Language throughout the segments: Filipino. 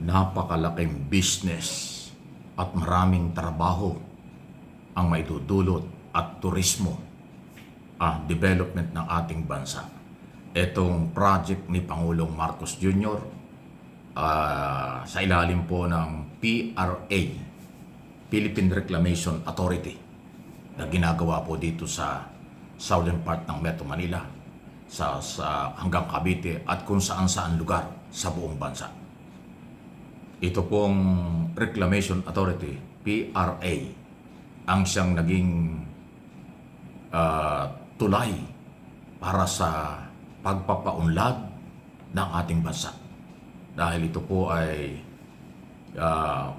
napakalaking business at maraming trabaho ang maidudulot at turismo development ng ating bansa. Itong project ni Pangulong Marcos Jr. Sa ilalim po ng PRA, Philippine Reclamation Authority, na ginagawa po dito sa southern part ng Metro Manila, sa hanggang Cavite at kung saan-saan lugar sa buong bansa. Ito pong Reclamation Authority, PRA, ang siyang naging tulay para sa pagpapaunlad ng ating bansa. Dahil ito po ay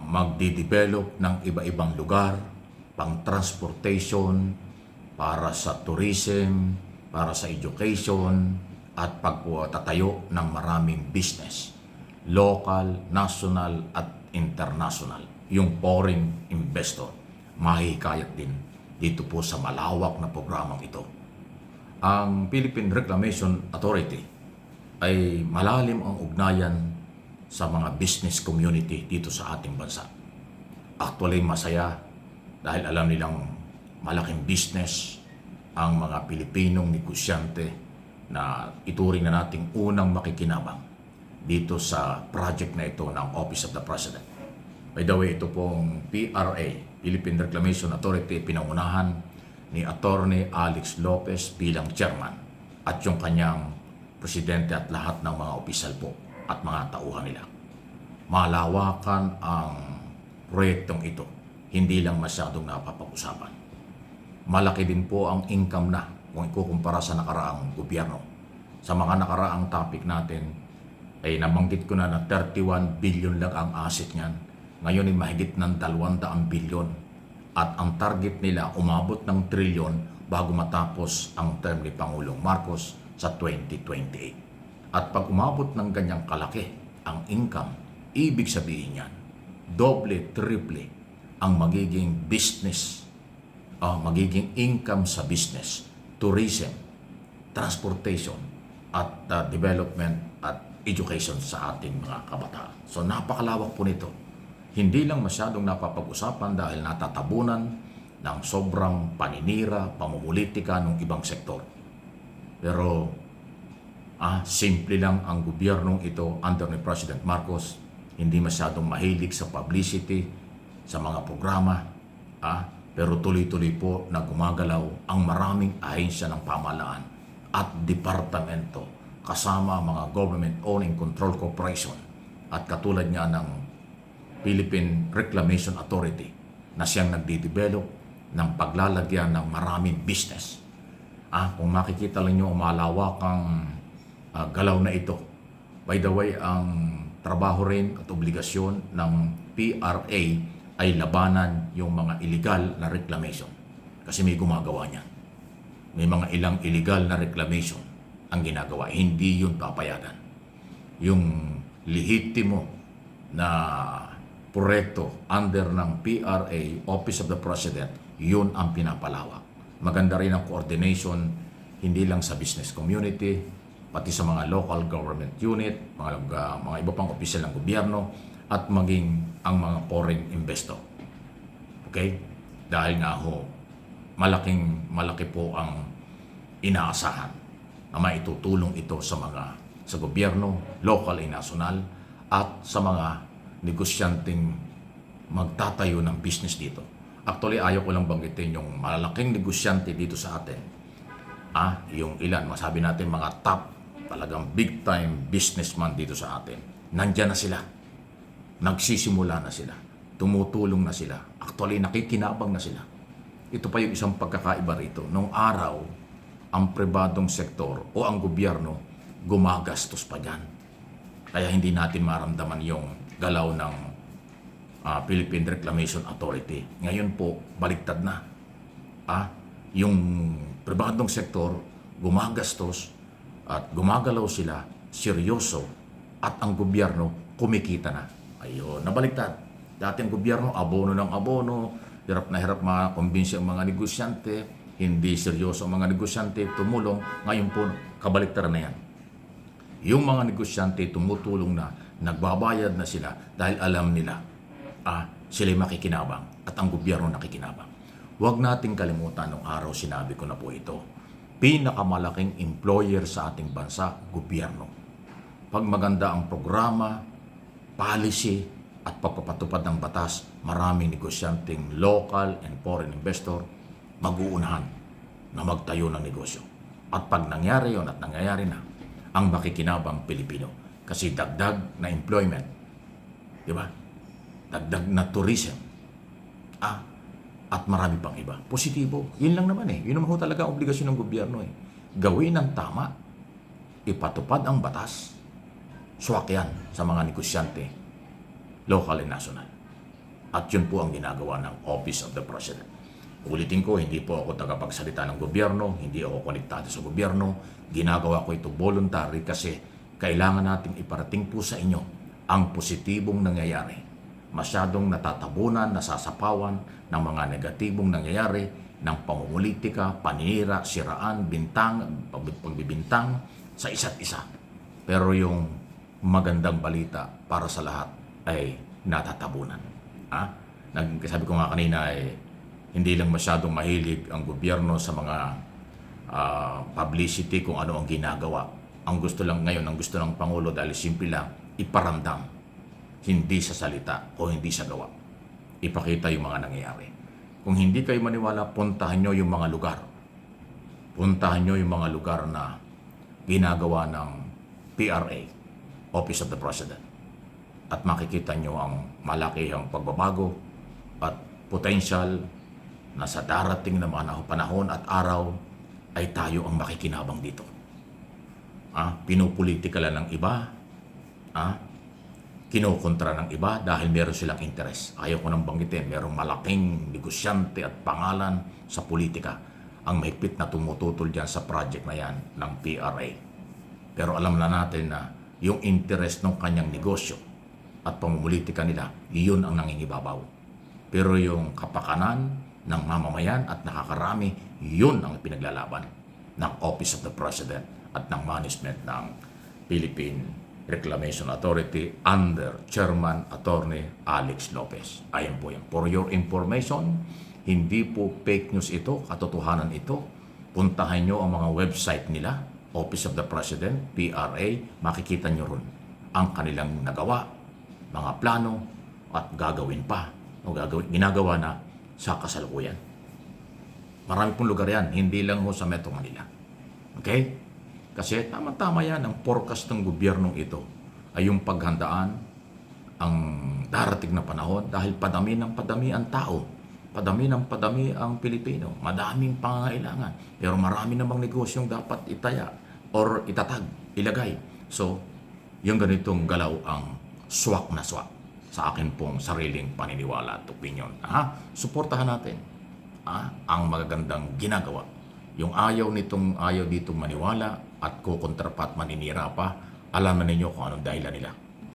magdi-develop ng iba-ibang lugar, pang transportation, para sa tourism, para sa education, at pagtatayo ng maraming business, local, national, at international. Yung foreign investor, mahihikayat din dito po sa malawak na programang ito. Ang Philippine Reclamation Authority ay malalim ang ugnayan sa mga business community dito sa ating bansa. Actually, masaya dahil alam nilang malaking business ang mga Pilipinong negosyante na ituring na nating unang makikinabang dito sa project na ito ng Office of the President. By the way, ito pong PRA, Philippine Reclamation Authority, pinangunahan ni Attorney Alex Lopez bilang chairman at yung kanyang presidente at lahat ng mga opisyal po at mga tauhan nila. Malawakan ang proyektong ito, hindi lang masyadong napapag-usapan. Malaki din po ang income na kung ikukumpara sa nakaraang gobyerno. Sa mga nakaraang topic natin, ay nabanggit ko na 31 billion lang ang asset niyan. Ngayon ay mahigit ng 200 billion. At ang target nila umabot ng trilyon bago matapos ang term ni Pangulong Marcos sa 2028. At pag umabot ng ganyang kalaki ang income, ibig sabihin yan, doble, triple ang magiging business, magiging income sa business, tourism, transportation, at development at education sa ating mga kabataan. So napakalawak po nito. Hindi lang masyadong napapag-usapan dahil natatabunan ng sobrang paninira, pamumulitika ng ibang sektor. Pero simple lang ang gobyernong ito under ni President Marcos. Hindi masyadong mahilig sa publicity, sa mga programa, pero tuloy-tuloy po na gumagalaw ang maraming ahensya ng pamahalaan at departamento kasama mga government-owned and control corporation at katulad nga ng Philippine Reclamation Authority na siyang nagde-develop ng paglalagyan ng maraming business. Kung makikita lang nyo ang malawakang galaw na ito. By the way, ang trabaho rin at obligasyon ng PRA ay labanan yung mga illegal na reclamation. Kasi may gumagawa niyan. May mga ilang illegal na reclamation ang ginagawa. Hindi yun papayagan. Yung lehitimo na proyekto under ng PRA, Office of the President, yun ang pinapalawak. Maganda rin ang coordination, hindi lang sa business community, pati sa mga local government unit, mga iba pang opisyal ng gobyerno, at maging ang mga foreign investor. Okay? Dahil nga malaki po ang inaasahan na maitutulong ito sa gobyerno, local and national, at sa mga negosyanteng magtatayo ng business dito. Actually, ayaw ko lang banggitin yung malalaking negosyante dito sa atin. Yung ilan, masabi natin mga top, talagang big time businessman dito sa atin. Nandyan na sila. Nagsisimula na sila. Tumutulong na sila. Actually, nakikinabang na sila. Ito pa yung isang pagkakaiba rito. Nung araw, ang pribadong sektor o ang gobyerno gumagastos pa dyan. Kaya hindi natin maramdaman yung galaw ng Philippine Reclamation Authority. Ngayon po, baliktad na. Yung pribadong sektor gumagastos at gumagalaw sila, seryoso, at ang gobyerno kumikita na. Ayun, nabaliktad. Dati ang gobyerno, abono ng abono, hirap na hirap makakumbinsi ang mga negosyante, hindi seryoso ang mga negosyante, tumulong. Ngayon po, kabaliktaran na yan. Yung mga negosyante tumutulong na nagbabayad na sila dahil alam nila sila'y makikinabang at ang gobyerno nakikinabang. Huwag nating kalimutan nung araw sinabi ko na po ito. Pinakamalaking employer sa ating bansa, gobyerno. Pag maganda ang programa, policy at pagpapatupad ng batas, maraming negosyanteng local and foreign investor mag-uunahan na magtayo ng negosyo. At pag nangyari yon at nangyayari na, ang makikinabang Pilipino. Kasi dagdag na employment. Di ba? Dagdag na tourism. At marami pang iba. Positibo. Yun lang naman eh. Yun naman ho talaga ang obligasyon ng gobyerno eh. Gawin ng tama. Ipatupad ang batas. Swak yan sa mga negosyante, local and national. At yun po ang ginagawa ng Office of the President. Ulitin ko, hindi po ako tagapagsalita ng gobyerno, hindi ako konektado sa gobyerno. Ginagawa ko ito voluntary kasi kailangan nating iparating po sa inyo ang positibong nangyayari. Masyadong natatabunan, nasasapawan ng mga negatibong nangyayari ng pamumulitika, paninira, siraan, bintang, pagbibintang sa isa't isa. Pero yung magandang balita para sa lahat ay natatabunan. Sabi ko nga kanina hindi lang masyadong mahilig ang gobyerno sa mga publicity kung ano ang ginagawa. Ang gusto lang ngayon, ang gusto ng Pangulo dahil simple lang, iparamdam. Hindi sa salita o hindi sa gawa. Ipakita yung mga nangyayari. Kung hindi kayo maniwala, puntahan nyo yung mga lugar. Puntahan nyo yung mga lugar na ginagawa ng PRA, Office of the President. At makikita nyo ang malakihang pagbabago at potential na sa darating na mga panahon at araw ay tayo ang makikinabang dito. Pinupolitika lang ng iba. Kinokontra ng iba dahil meron silang interes. Ayaw ko nang banggitin, merong malaking negosyante at pangalan sa politika ang mahigpit na tumututol dyan sa project na yan ng PRA. Pero alam na natin na yung interes ng kanyang negosyo at pamumulitika nila, iyon ang nangingibabaw. Pero yung kapakanan ng mamamayan at nakakarami, yun ang pinaglalaban ng Office of the President at ng management ng Philippine Reclamation Authority under Chairman Attorney Alex Lopez. Ayan po yan. For your information, hindi po fake news ito, katotohanan ito. Puntahan nyo ang mga website nila, Office of the President, PRA, makikita nyo ron ang kanilang nagawa, mga plano, at gagawin pa, ginagawa na sa kasalukuyan. Marami pong lugar yan, hindi lang ho sa Metro Manila. Okay? Kasi tama-tama yan, ang forecast ng gobyernong ito ay yung paghandaan ang darating na panahon dahil padami ng padami ang tao, padami ng padami ang Pilipino, madaming pangangailangan. Pero marami namang negosyong dapat itaya or itatag, ilagay. So, yung ganitong galaw ang swak na swak sa akin pong sariling paniniwala at opinion. Suportahan natin ang magagandang ginagawa. Yung ayaw ditong maniwala at kukontra pa at maninira pa, alam na ninyo kung anong dahilan nila.